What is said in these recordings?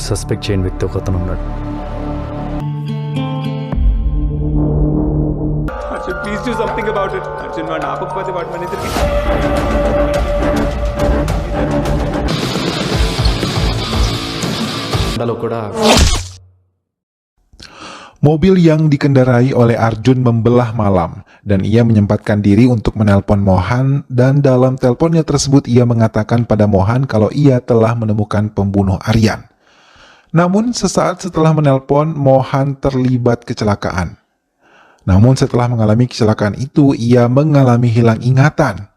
సస్పెక్ట్ చేయని వ్యక్తి ఒకతను ఉన్నాడు. Arjun, please do something about it. Arjun, వాడిని ఆపకపోతే వాడు మన ఇద్దరికి కూడా Mobil yang dikendarai oleh Arjun membelah malam dan ia menyempatkan diri untuk menelpon Mohan, dan dalam teleponnya tersebut ia mengatakan pada Mohan kalau ia telah menemukan pembunuh Aryan. Namun sesaat setelah menelpon, Mohan terlibat kecelakaan. Namun setelah mengalami kecelakaan itu, ia mengalami hilang ingatan.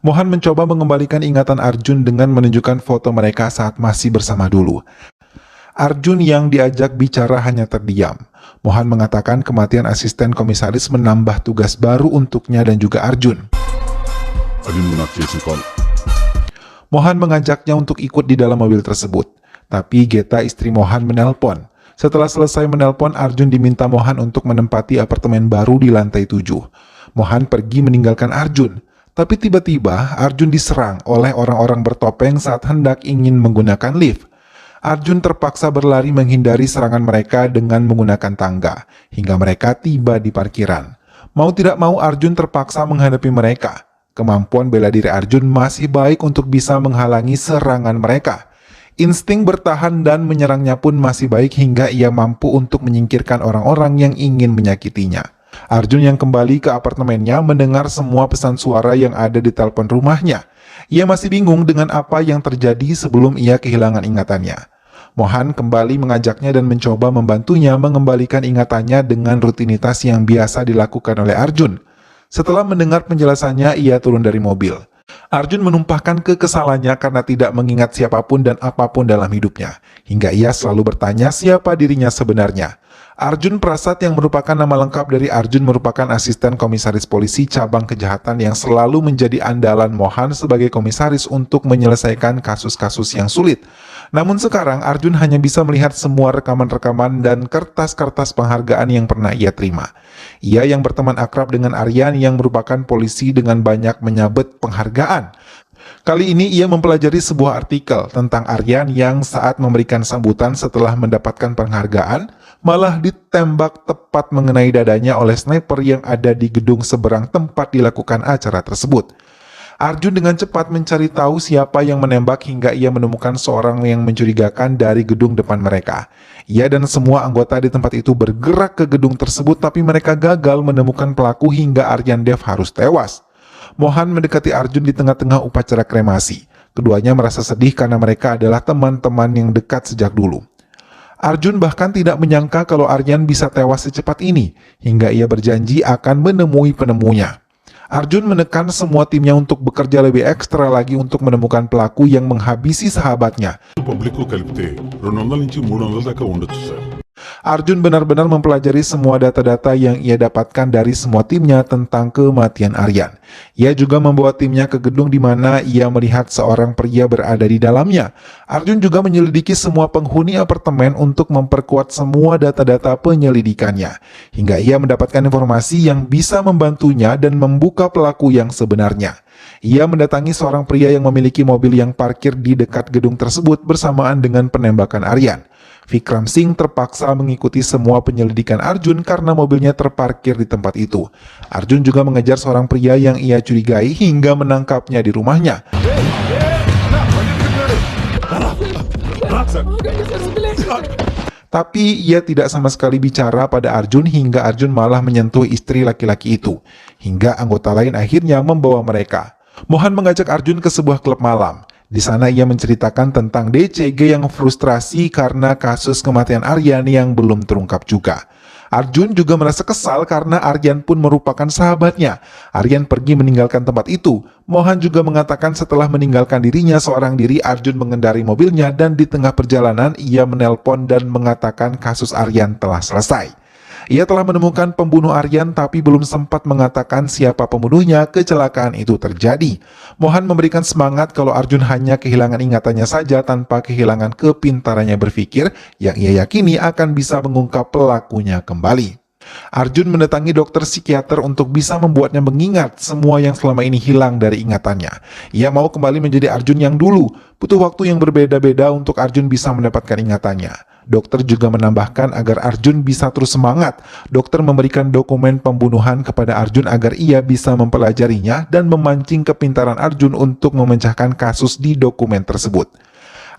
Mohan mencoba mengembalikan ingatan Arjun dengan menunjukkan foto mereka saat masih bersama dulu. Arjun yang diajak bicara hanya terdiam. Mohan mengatakan kematian asisten komisaris menambah tugas baru untuknya dan juga Arjun. Mohan mengajaknya untuk ikut di dalam mobil tersebut. Tapi Geta, istri Mohan, menelpon. Setelah selesai menelpon, Arjun diminta Mohan untuk menempati apartemen baru di lantai 7. Mohan pergi meninggalkan Arjun. Tapi tiba-tiba Arjun diserang oleh orang-orang bertopeng saat hendak ingin menggunakan lift. Arjun terpaksa berlari menghindari serangan mereka dengan menggunakan tangga, hingga mereka tiba di parkiran. Mau tidak mau Arjun terpaksa menghadapi mereka. Kemampuan bela diri Arjun masih baik untuk bisa menghalangi serangan mereka. Insting bertahan dan menyerangnya pun masih baik hingga ia mampu untuk menyingkirkan orang-orang yang ingin menyakitinya. Arjun yang kembali ke apartemennya mendengar semua pesan suara yang ada di telepon rumahnya. Ia masih bingung dengan apa yang terjadi sebelum ia kehilangan ingatannya. Mohan kembali mengajaknya dan mencoba membantunya mengembalikan ingatannya dengan rutinitas yang biasa dilakukan oleh Arjun. Setelah mendengar penjelasannya, ia turun dari mobil. Arjun menumpahkan kekesalannya karena tidak mengingat siapapun dan apapun dalam hidupnya, hingga ia selalu bertanya siapa dirinya sebenarnya. Arjun Prasad yang merupakan nama lengkap dari Arjun merupakan asisten komisaris polisi cabang kejahatan yang selalu menjadi andalan Mohan sebagai komisaris untuk menyelesaikan kasus-kasus yang sulit. Namun sekarang Arjun hanya bisa melihat semua rekaman-rekaman dan kertas-kertas penghargaan yang pernah ia terima. Ia yang berteman akrab dengan Aryan yang merupakan polisi dengan banyak menyabet penghargaan. Kali ini ia mempelajari sebuah artikel tentang Aryan yang saat memberikan sambutan setelah mendapatkan penghargaan, malah ditembak tepat mengenai dadanya oleh sniper yang ada di gedung seberang tempat dilakukan acara tersebut. Arjun dengan cepat mencari tahu siapa yang menembak hingga ia menemukan seorang yang mencurigakan dari gedung depan mereka. Ia dan semua anggota di tempat itu bergerak ke gedung tersebut, tapi mereka gagal menemukan pelaku hingga Aryan Dev harus tewas. Mohan mendekati Arjun di tengah-tengah upacara kremasi. Keduanya merasa sedih karena mereka adalah teman-teman yang dekat sejak dulu. Arjun bahkan tidak menyangka kalau Aryan bisa tewas secepat ini, hingga ia berjanji akan menemui penemunya. Arjun menekan semua timnya untuk bekerja lebih ekstra lagi untuk menemukan pelaku yang menghabisi sahabatnya. Arjun benar-benar mempelajari semua data-data yang ia dapatkan dari semua timnya tentang kematian Aryan. Ia juga membawa timnya ke gedung di mana ia melihat seorang pria berada di dalamnya. Arjun juga menyelidiki semua penghuni apartemen untuk memperkuat semua data-data penyelidikannya, hingga ia mendapatkan informasi yang bisa membantunya dan membuka pelaku yang sebenarnya. Ia mendatangi seorang pria yang memiliki mobil yang parkir di dekat gedung tersebut bersamaan dengan penembakan Aryan. Vikram Singh terpaksa mengikuti semua penyelidikan Arjun karena mobilnya terparkir di tempat itu. Arjun juga mengejar seorang pria yang ia curigai hingga menangkapnya di rumahnya. Tapi ia tidak sama sekali bicara pada Arjun hingga Arjun malah menyentuh istri laki-laki itu. Hingga anggota lain akhirnya membawa mereka. Mohan mengajak Arjun ke sebuah klub malam. Di sana ia menceritakan tentang DCG yang frustrasi karena kasus kematian Aryan yang belum terungkap juga. Arjun juga merasa kesal karena Aryan pun merupakan sahabatnya. Aryan pergi meninggalkan tempat itu. Mohan juga mengatakan setelah meninggalkan dirinya seorang diri, Arjun mengendari mobilnya dan di tengah perjalanan ia menelpon dan mengatakan kasus Aryan telah selesai. Ia telah menemukan pembunuh Aryan tapi belum sempat mengatakan siapa pembunuhnya. Kecelakaan itu terjadi. Mohan memberikan semangat kalau Arjun hanya kehilangan ingatannya saja tanpa kehilangan kepintarannya berpikir yang ia yakini akan bisa mengungkap pelakunya kembali. Arjun mendatangi dokter psikiater untuk bisa membuatnya mengingat semua yang selama ini hilang dari ingatannya. Ia mau kembali menjadi Arjun yang dulu. Butuh waktu yang berbeda-beda untuk Arjun bisa mendapatkan ingatannya. Dokter juga menambahkan agar Arjun bisa terus semangat. Dokter memberikan dokumen pembunuhan kepada Arjun agar ia bisa mempelajarinya dan memancing kepintaran Arjun untuk memecahkan kasus di dokumen tersebut.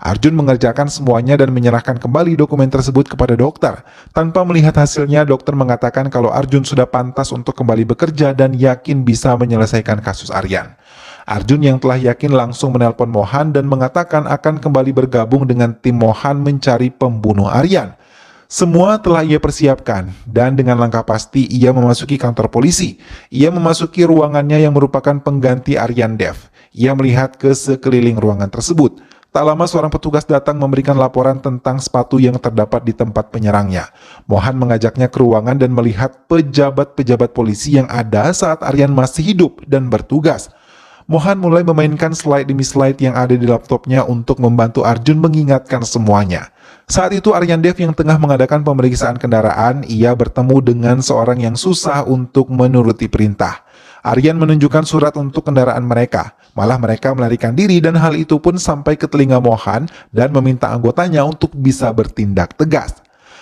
Arjun mengerjakan semuanya dan menyerahkan kembali dokumen tersebut kepada dokter. Tanpa melihat hasilnya, dokter mengatakan kalau Arjun sudah pantas untuk kembali bekerja dan yakin bisa menyelesaikan kasus Aryan. Arjun yang telah yakin langsung menelpon Mohan dan mengatakan akan kembali bergabung dengan tim Mohan mencari pembunuh Aryan. Semua telah ia persiapkan dan dengan langkah pasti ia memasuki kantor polisi. Ia memasuki ruangannya yang merupakan pengganti Aryan Dev. Ia melihat ke sekeliling ruangan tersebut. Tak lama seorang petugas datang memberikan laporan tentang sepatu yang terdapat di tempat penyerangnya. Mohan mengajaknya ke ruangan dan melihat pejabat-pejabat polisi yang ada saat Aryan masih hidup dan bertugas. Mohan mulai memainkan slide demi slide yang ada di laptopnya untuk membantu Arjun mengingatkan semuanya. Saat itu Aryan Dev yang tengah mengadakan pemeriksaan kendaraan, ia bertemu dengan seorang yang susah untuk menuruti perintah. Aryan menunjukkan surat untuk kendaraan mereka. Malah mereka melarikan diri dan hal itu pun sampai ke telinga Mohan dan meminta anggotanya untuk bisa bertindak tegas.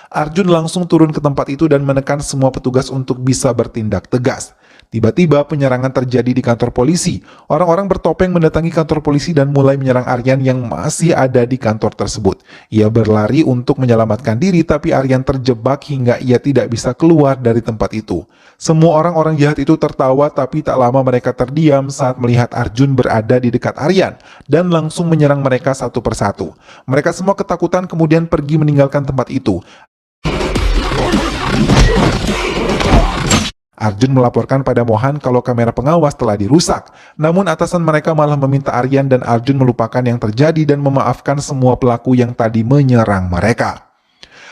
Arjun langsung turun ke tempat itu dan menekan semua petugas untuk bisa bertindak tegas. Tiba-tiba penyerangan terjadi di kantor polisi. Orang-orang bertopeng mendatangi kantor polisi dan mulai menyerang Aryan yang masih ada di kantor tersebut. Ia berlari untuk menyelamatkan diri tapi Aryan terjebak hingga ia tidak bisa keluar dari tempat itu. Semua orang-orang jahat itu tertawa tapi tak lama mereka terdiam saat melihat Arjun berada di dekat Aryan dan langsung menyerang mereka satu persatu. Mereka semua ketakutan kemudian pergi meninggalkan tempat itu. Arjun melaporkan pada Mohan kalau kamera pengawas telah dirusak. Namun atasan mereka malah meminta Aryan dan Arjun melupakan yang terjadi dan memaafkan semua pelaku yang tadi menyerang mereka.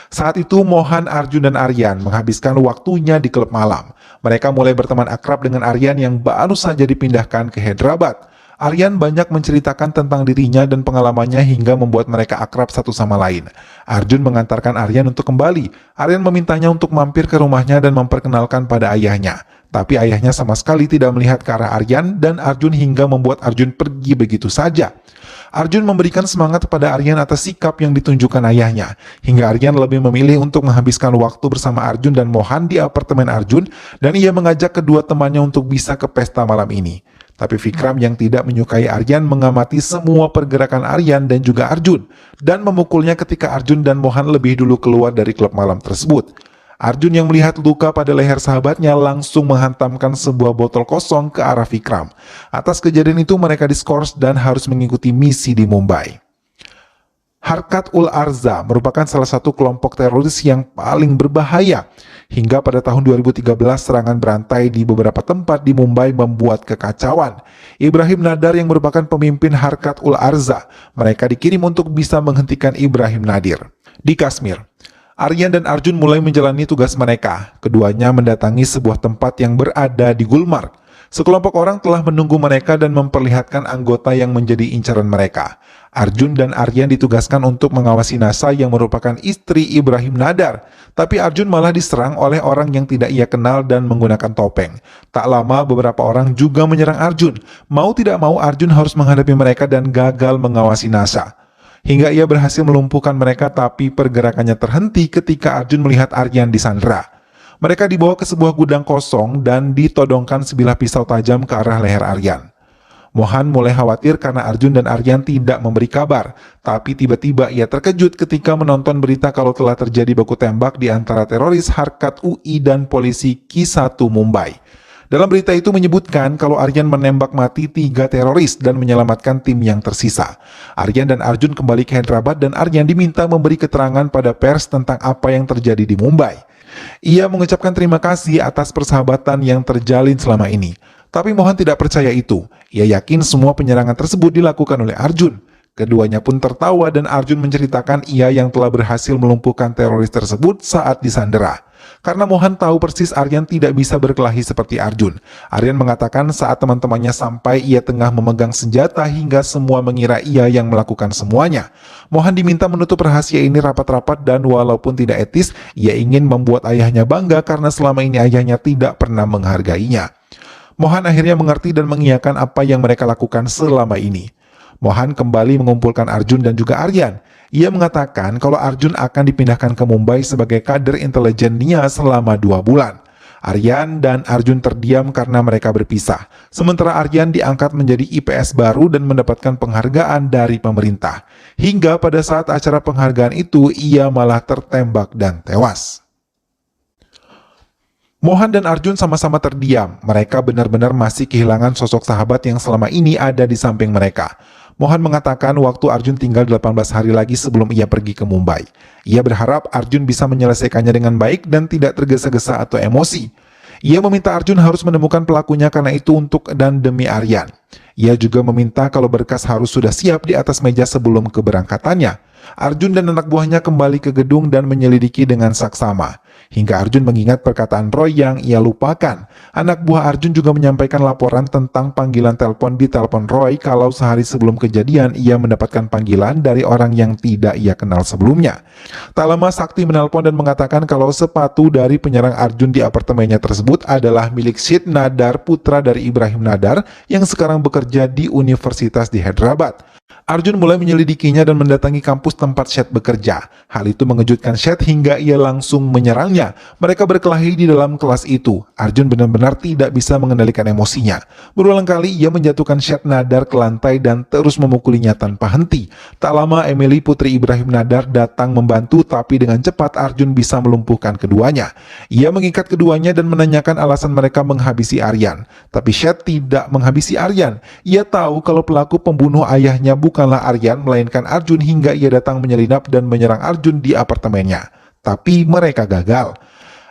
Saat itu Mohan, Arjun, dan Aryan menghabiskan waktunya di klub malam. Mereka mulai berteman akrab dengan Aryan yang baru saja dipindahkan ke Hyderabad. Aryan banyak menceritakan tentang dirinya dan pengalamannya hingga membuat mereka akrab satu sama lain. Arjun mengantarkan Aryan untuk kembali. Aryan memintanya untuk mampir ke rumahnya dan memperkenalkan pada ayahnya. Tapi ayahnya sama sekali tidak melihat ke arah Aryan dan Arjun hingga membuat Arjun pergi begitu saja. Arjun memberikan semangat kepada Aryan atas sikap yang ditunjukkan ayahnya. Hingga Aryan lebih memilih untuk menghabiskan waktu bersama Arjun dan Mohan di apartemen Arjun dan ia mengajak kedua temannya untuk bisa ke pesta malam ini. Tapi Vikram yang tidak menyukai Aryan mengamati semua pergerakan Aryan dan juga Arjun dan memukulnya ketika Arjun dan Mohan lebih dulu keluar dari klub malam tersebut. Arjun yang melihat luka pada leher sahabatnya langsung menghantamkan sebuah botol kosong ke arah Vikram. Atas kejadian itu mereka diskors dan harus mengikuti misi di Mumbai. Harkat ul Arza merupakan salah satu kelompok teroris yang paling berbahaya. Hingga pada tahun 2013 serangan berantai di beberapa tempat di Mumbai membuat kekacauan. Ibrahim Nadar yang merupakan pemimpin Harkat ul Arza, mereka dikirim untuk bisa menghentikan Ibrahim Nadir. Di Kashmir, Aryan dan Arjun mulai menjalani tugas mereka. Keduanya mendatangi sebuah tempat yang berada di Gulmarg. Sekelompok orang telah menunggu mereka dan memperlihatkan anggota yang menjadi incaran mereka. Arjun dan Aryan ditugaskan untuk mengawasi Nasa yang merupakan istri Ibrahim Nadar. Tapi Arjun malah diserang oleh orang yang tidak ia kenal dan menggunakan topeng. Tak lama beberapa orang juga menyerang Arjun. Mau tidak mau Arjun harus menghadapi mereka dan gagal mengawasi Nasa. Hingga ia berhasil melumpuhkan mereka tapi pergerakannya terhenti ketika Arjun melihat Aryan disandera. Mereka dibawa ke sebuah gudang kosong dan ditodongkan sebilah pisau tajam ke arah leher Aryan. Mohan mulai khawatir karena Arjun dan Aryan tidak memberi kabar, tapi tiba-tiba ia terkejut ketika menonton berita kalau telah terjadi baku tembak di antara teroris Harkat UI dan polisi Q1 Mumbai. Dalam berita itu menyebutkan kalau Aryan menembak mati 3 teroris dan menyelamatkan tim yang tersisa. Aryan dan Arjun kembali ke Hyderabad dan Aryan diminta memberi keterangan pada pers tentang apa yang terjadi di Mumbai. Ia mengucapkan terima kasih atas persahabatan yang terjalin selama ini. Tapi Mohan tidak percaya itu. Ia yakin semua penyerangan tersebut dilakukan oleh Arjun. Keduanya pun tertawa dan Arjun menceritakan ia yang telah berhasil melumpuhkan teroris tersebut saat disandera. Karena Mohan tahu persis Aryan tidak bisa berkelahi seperti Arjun. Aryan mengatakan saat teman-temannya sampai ia tengah memegang senjata hingga semua mengira ia yang melakukan semuanya. Mohan diminta menutup rahasia ini rapat-rapat dan walaupun tidak etis, ia ingin membuat ayahnya bangga karena selama ini ayahnya tidak pernah menghargainya. Mohan akhirnya mengerti dan mengiyakan apa yang mereka lakukan selama ini. Mohan kembali mengumpulkan Arjun dan juga Aryan. Ia mengatakan kalau Arjun akan dipindahkan ke Mumbai sebagai kader intelijennya selama 2 bulan. Aryan dan Arjun terdiam karena mereka berpisah. Sementara Aryan diangkat menjadi IPS baru dan mendapatkan penghargaan dari pemerintah. Hingga pada saat acara penghargaan itu, ia malah tertembak dan tewas. Mohan dan Arjun sama-sama terdiam. Mereka benar-benar masih kehilangan sosok sahabat yang selama ini ada di samping mereka. Mohan mengatakan waktu Arjun tinggal 18 hari lagi sebelum ia pergi ke Mumbai. Ia berharap Arjun bisa menyelesaikannya dengan baik dan tidak tergesa-gesa atau emosi. Ia meminta Arjun harus menemukan pelakunya karena itu untuk dan demi Aryan. Ia juga meminta kalau berkas harus sudah siap di atas meja sebelum keberangkatannya. Arjun dan anak buahnya kembali ke gedung dan menyelidiki dengan saksama. Hingga Arjun mengingat perkataan Roy yang ia lupakan. Anak buah Arjun juga menyampaikan laporan tentang panggilan telepon di telepon Roy kalau sehari sebelum kejadian ia mendapatkan panggilan dari orang yang tidak ia kenal sebelumnya. Tak lama Sakti menelpon dan mengatakan kalau sepatu dari penyerang Arjun di apartemennya tersebut adalah milik Sid Nadar, putra dari Ibrahim Nadar yang sekarang bekerja di Universitas di Hyderabad. Arjun mulai menyelidikinya dan mendatangi kampus tempat Syed bekerja. Hal itu mengejutkan Syed hingga ia langsung menyerangnya. Mereka berkelahi di dalam kelas itu. Arjun benar-benar tidak bisa mengendalikan emosinya. Berulang kali ia menjatuhkan Syed Nadar ke lantai dan terus memukulinya tanpa henti. Tak lama Emily, putri Ibrahim Nadar, datang membantu, tapi dengan cepat Arjun bisa melumpuhkan keduanya. Ia mengikat keduanya dan menanyakan alasan mereka menghabisi Aryan. Tapi Syed tidak menghabisi Aryan. Ia tahu kalau pelaku pembunuh ayahnya bukanlah Aryan, melainkan Arjun hingga ia datang menyelinap dan menyerang Arjun di apartemennya. Tapi mereka gagal.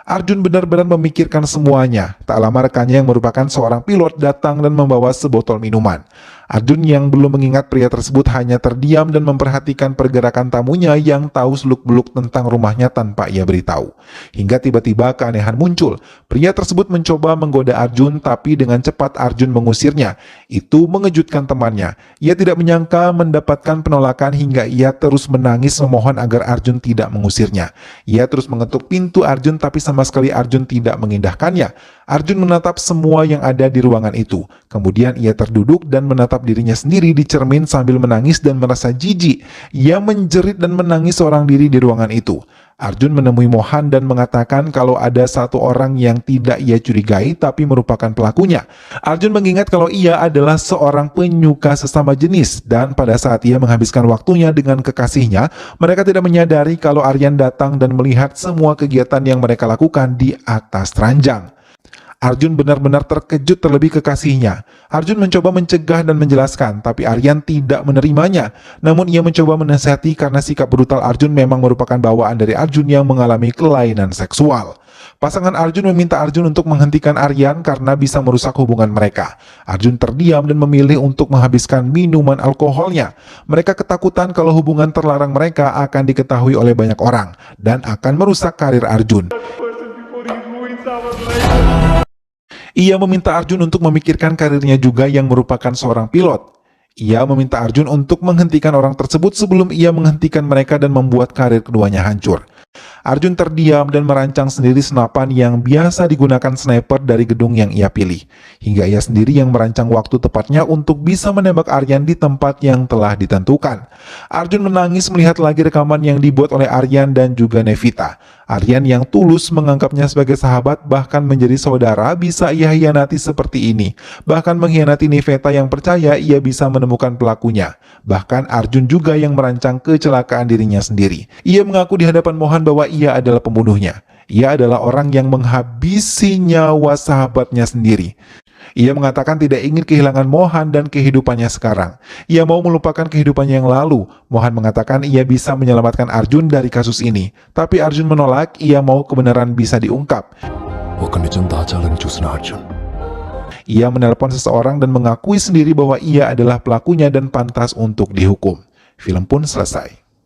Arjun benar-benar memikirkan semuanya. Tak lama rekannya yang merupakan seorang pilot datang dan membawa sebotol minuman. Arjun yang belum mengingat pria tersebut hanya terdiam dan memperhatikan pergerakan tamunya yang tahu seluk-beluk tentang rumahnya tanpa ia beritahu. Hingga tiba-tiba keanehan muncul. Pria tersebut mencoba menggoda Arjun, tapi dengan cepat Arjun mengusirnya. Itu mengejutkan temannya. Ia tidak menyangka mendapatkan penolakan hingga ia terus menangis memohon agar Arjun tidak mengusirnya. Ia terus mengetuk pintu Arjun, tapi sama sekali Arjun tidak mengindahkannya. Arjun menatap semua yang ada di ruangan itu. Kemudian ia terduduk dan menatap dirinya sendiri di cermin sambil menangis dan merasa jijik. Ia menjerit dan menangis seorang diri di ruangan itu. Arjun menemui Mohan dan mengatakan kalau ada satu orang yang tidak ia curigai tapi merupakan pelakunya. Arjun mengingat kalau ia adalah seorang penyuka sesama jenis dan pada saat ia menghabiskan waktunya dengan kekasihnya, mereka tidak menyadari kalau Aryan datang dan melihat semua kegiatan yang mereka lakukan di atas ranjang. Arjun benar-benar terkejut terlebih kekasihnya. Arjun mencoba mencegah dan menjelaskan, tapi Aryan tidak menerimanya. Namun ia mencoba menasihati karena sikap brutal Arjun memang merupakan bawaan dari Arjun yang mengalami kelainan seksual. Pasangan Arjun meminta Arjun untuk menghentikan Aryan karena bisa merusak hubungan mereka. Arjun terdiam dan memilih untuk menghabiskan minuman alkoholnya. Mereka ketakutan kalau hubungan terlarang mereka akan diketahui oleh banyak orang dan akan merusak karir Arjun. Ia meminta Arjun untuk memikirkan karirnya juga yang merupakan seorang pilot. Ia meminta Arjun untuk menghentikan orang tersebut sebelum ia menghentikan mereka dan membuat karir keduanya hancur. Arjun terdiam dan merancang sendiri senapan yang biasa digunakan sniper dari gedung yang ia pilih. Hingga ia sendiri yang merancang waktu tepatnya untuk bisa menembak Aryan di tempat yang telah ditentukan. Arjun menangis melihat lagi rekaman yang dibuat oleh Aryan dan juga Nevita. Aryan yang tulus menganggapnya sebagai sahabat bahkan menjadi saudara bisa ia hianati seperti ini. Bahkan mengkhianati Nevita yang percaya ia bisa menemukan pelakunya. Bahkan Arjun juga yang merancang kecelakaan dirinya sendiri. Ia mengaku di hadapan Mohan bahwa ia adalah pembunuhnya. Ia adalah orang yang menghabisi nyawa sahabatnya sendiri. Ia mengatakan tidak ingin kehilangan Mohan dan kehidupannya sekarang. Ia mau melupakan kehidupannya yang lalu. Mohan mengatakan ia bisa menyelamatkan Arjun dari kasus ini. Tapi Arjun menolak, ia mau kebenaran bisa diungkap. Ia menelpon seseorang dan mengakui sendiri bahwa ia adalah pelakunya dan pantas untuk dihukum. Film pun selesai.